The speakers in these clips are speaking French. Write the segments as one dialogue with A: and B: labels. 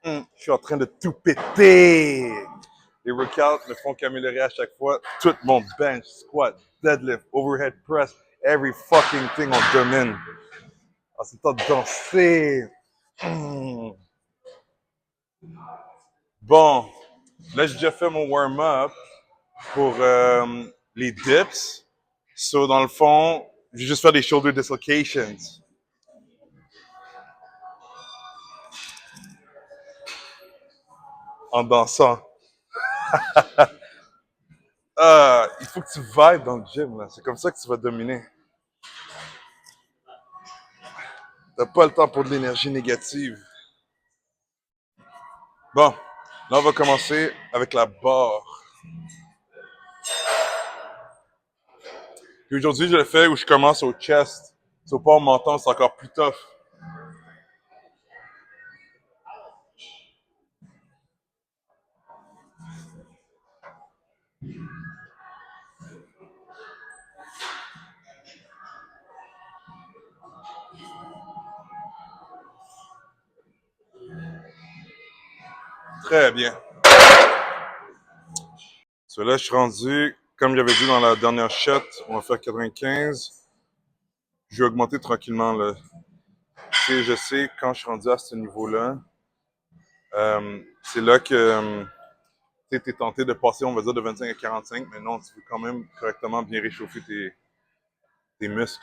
A: Je suis en train de tout péter. Les workouts me font qu'améliorer à chaque fois. Tout mon bench, squat, deadlift, overhead press, every fucking thing on domine. Ah, c'est le temps de danser. Mm. Bon, là j'ai déjà fait mon warm-up pour les dips. So dans le fond, je vais juste faire des shoulder dislocations. En dansant. Il faut que tu vibes dans le gym, là. C'est comme ça que tu vas dominer. T'as pas le temps pour de l'énergie négative. Bon, là, on va commencer avec la barre. Puis aujourd'hui, je le fais où je commence au chest. Au pas au menton, c'est encore plus tough. Très bien. So là, je suis rendu, comme j'avais dit dans la dernière shot, on va faire 95. Je vais augmenter tranquillement, là. Je sais, quand je suis rendu à ce niveau-là, c'est là que tu es tenté de passer, on va dire, de 25 à 45, mais non, tu veux quand même correctement bien réchauffer tes muscles.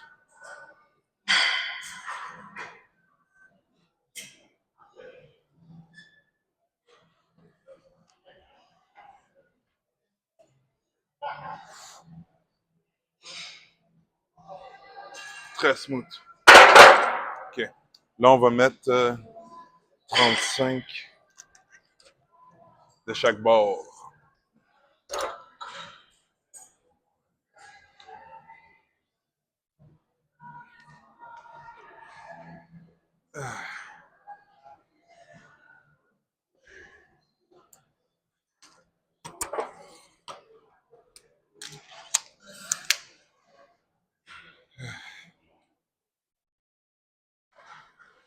A: Très smooth. OK. Là, on va mettre 35 de chaque bord.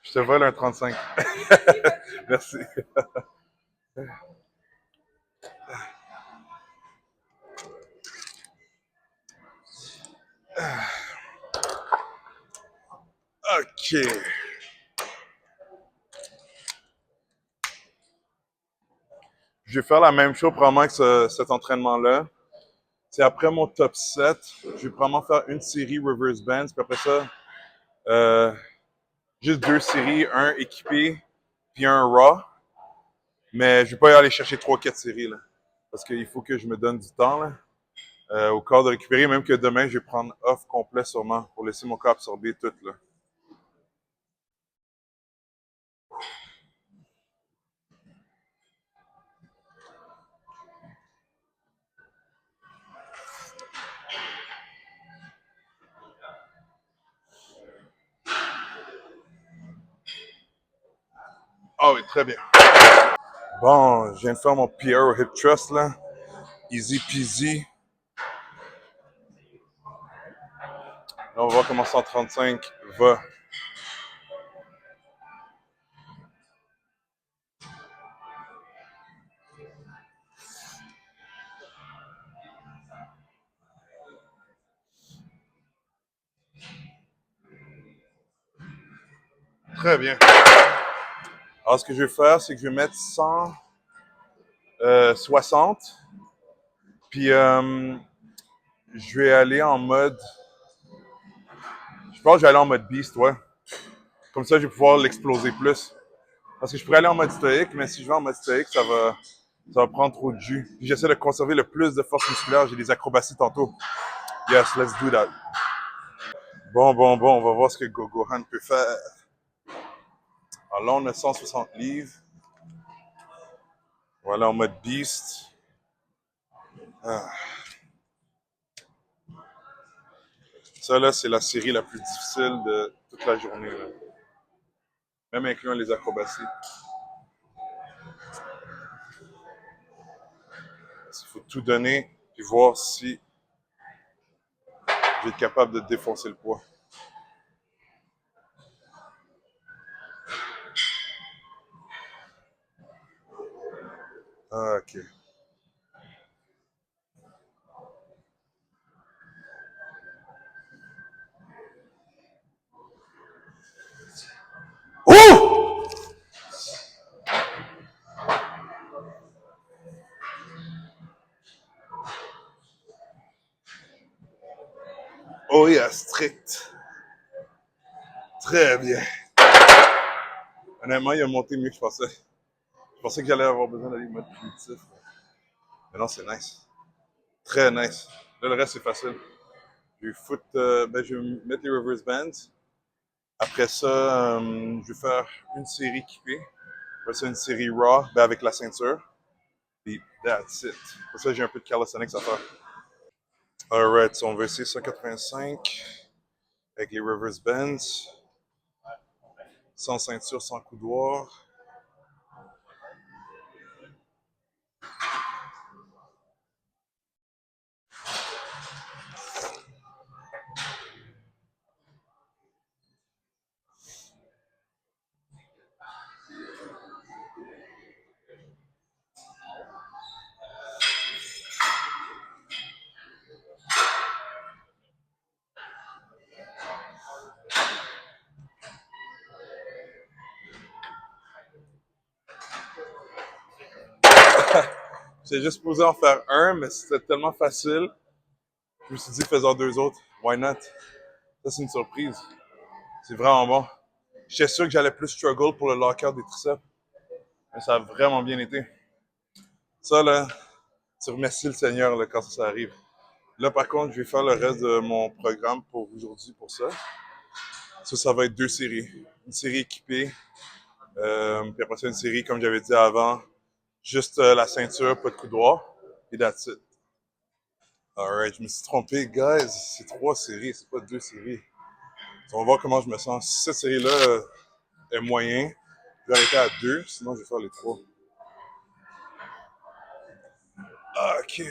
A: Je te vole un 35. Merci. OK. Je vais faire la même chose probablement que cet entraînement-là. C'est après mon top 7, je vais probablement faire une série reverse bands, puis après ça, euh, juste deux séries, un équipé, puis un raw. Mais je vais pas y aller chercher 3-4 séries, là. Parce qu'il faut que je me donne du temps, là, au corps de récupérer, même que demain, je vais prendre off complet sûrement pour laisser mon corps absorber tout, là. Ah oui, très bien. Bon, je viens de faire mon PR au hip thrust, là. Easy peasy. Là, on va voir comment 135 va. Très bien. Alors, ce que je vais faire, c'est que je vais mettre 160. Puis, je vais aller en mode. Je pense que je vais aller en mode beast, ouais. Comme ça, je vais pouvoir l'exploser plus. Parce que je pourrais aller en mode stoïque, mais si je vais en mode stoïque, ça va prendre trop de jus. Puis j'essaie de conserver le plus de force musculaire. J'ai des acrobaties tantôt. Yes, let's do that. Bon, on va voir ce que Gohan peut faire. Alors là, on a 160 livres. Voilà, en mode beast. Ah. Ça, là, c'est la série la plus difficile de toute la journée, là. Même incluant les acrobaties. Il faut tout donner et voir si je vais être capable de défoncer le poids. Ah, ok. Oh! Oh, yeah, strict. Très bien. Honnêtement, il a monté mieux que je pensais. Je pensais que j'allais avoir besoin d'aller mode primitif. Mais non, c'est nice. Très nice. Là, le reste, c'est facile. Je vais foutre, ben, je vais mettre les reverse bands. Après ça, je vais faire une série équipée. Après ça, une série raw, ben, avec la ceinture. Puis, that's it. Pour ça, j'ai un peu de calisthenics à faire. Alright, so on va essayer 185 avec les reverse bands. Sans ceinture, sans coudoir. J'ai juste posé en faire un, mais c'était tellement facile. Je me suis dit, faisant deux autres. Why not? Ça, c'est une surprise. C'est vraiment bon. J'étais sûr que j'allais plus struggle pour le lockout des triceps, mais ça a vraiment bien été. Ça, là, tu remercies le Seigneur là, quand ça arrive. Là, par contre, je vais faire le reste de mon programme pour aujourd'hui pour ça. Ça va être deux séries. Une série équipée, puis après ça, une série, comme j'avais dit avant, juste la ceinture, pas de coudoir, et that's it. Alright, je me suis trompé, guys. C'est trois séries, c'est pas deux séries. On va voir comment je me sens. Si cette série-là est moyen, je vais arrêter à deux, sinon je vais faire les trois. Ok.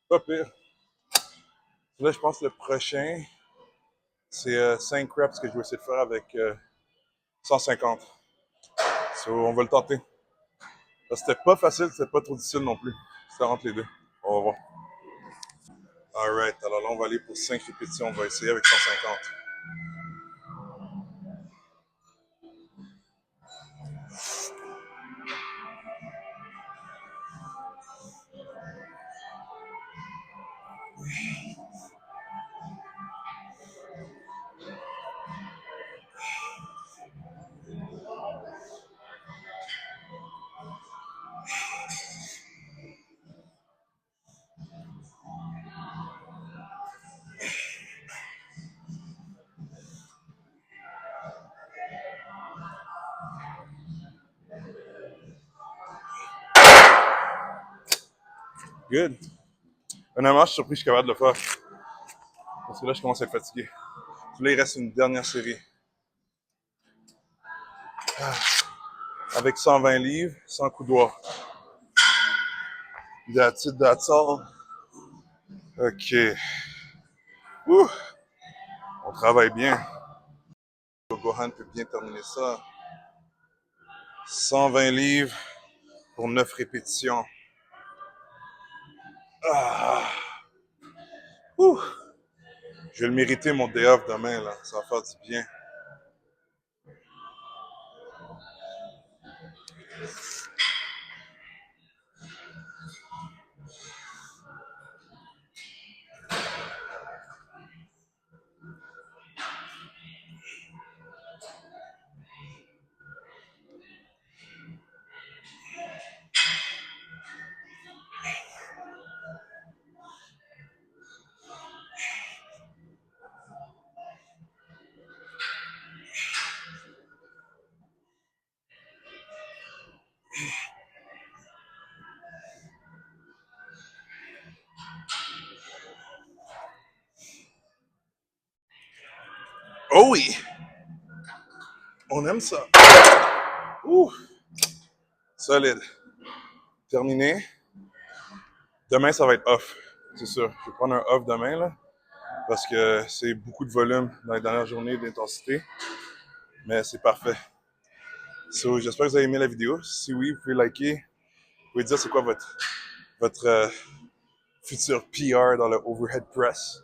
A: Pas pire. Là, je pense que le prochain, c'est 5 reps que je vais essayer de faire avec 150. So, on va le tenter. C'était pas facile, c'était pas trop difficile non plus. C'était entre les deux. On va voir. Alright, alors là, on va aller pour 5 répétitions. On va essayer avec 150. Good. Honnêtement, je suis surpris que je suis capable de le faire. Parce que là, je commence à être fatigué. Là, il reste une dernière série. Avec 120 livres, sans coup droit. That's it, that's all. OK. Ouh, on travaille bien. Gohan peut bien terminer ça. 120 livres pour 9 répétitions. Ah. Ouh. Je vais le mériter, mon day off demain, là. Ça va faire du bien. Oh oui! On aime ça. Ouh! Solide. Terminé. Demain, ça va être off. C'est sûr. Je vais prendre un off demain, là. Parce que c'est beaucoup de volume dans les dernières journées d'intensité. Mais c'est parfait. So, j'espère que vous avez aimé la vidéo. Si oui, vous pouvez liker. Vous pouvez dire c'est quoi votre futur PR dans le overhead press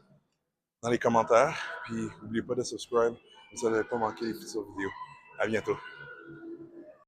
A: dans les commentaires. Puis n'oubliez pas de subscribe. Vous n'allez pas manquer les futures vidéos. À bientôt.